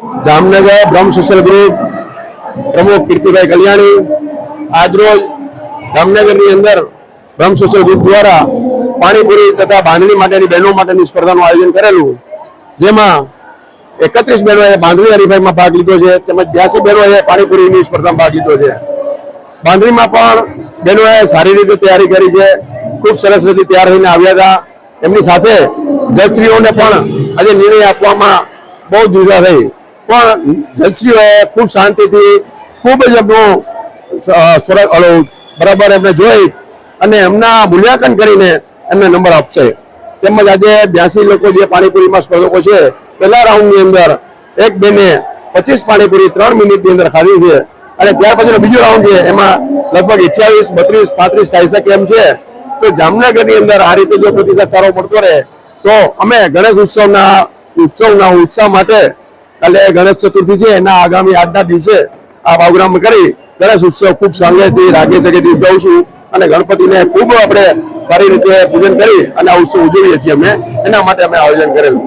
જામનગર બ્રહ્મ social group પ્રમુખ કીર્તિભાઈ કલ્યાણી આજરોજ જામનગરની અંદર બ્રહ્મ સોશિયલ ગ્રુપ દ્વારા પાણીપુરી તથા બાંધણી માટેની બહેનો માટેની સ્પર્ધાનું આયોજન કરેલું, જેમાં 31 બહેનોએ બાંધણી હરીફાઈમાં ભાગ લીધો છે તેમજ 82 બહેનોએ પાણીપુરીની સ્પર્ધામાં ભાગ લીધો છે। બાંધણીમાં પણ બહેનોએ સારી રીતે તૈયારી કરી છે, ખૂબ સરસ રીતે તૈયાર થઈને આવ્યા હતા। એમની સાથે જજશ્રીઓને પણ આજે નિર્ણય આપવામાં બહુ દુવિધા થઈ, પણ જજશ્રીઓએ ખૂબ શાંતિથી ખૂબ જ એમનું બરાબર એમને જોઈ અને એમના મૂલ્યાંકન કરીને એમને નંબર આપશે। તેમજ આજે 82 લોકો જે પાણીપુરીમાં સ્પર્ધકો છે, પહેલા રાઉન્ડની અંદર એક બેને 25 પાણીપુરી 3 મિનિટની અંદર ખાધી છે અને ત્યાર પછીનો બીજો રાઉન્ડ છે એમાં લગભગ 28, 32, 35 ખાઈ શકે એમ છે। તો જામનગરની અંદર આ રીતે જો પ્રતિસાદ સારો મળતો રહે તો અમે ગણેશ ઉત્સવ માટે કાલે ગણેશ ચતુર્થી છે એના આગામી આજના દિવસે આ પ્રોગ્રામ કરી ગણેશ ઉત્સવ ખૂબ શાંતિથી રાગે જગેથી ઉજવશું અને ગણપતિને ખૂબ આપણે સારી રીતે પૂજન કરી અને આ ઉત્સવ ઉજવીએ છીએ અમે, એના માટે અમે આયોજન કરેલું।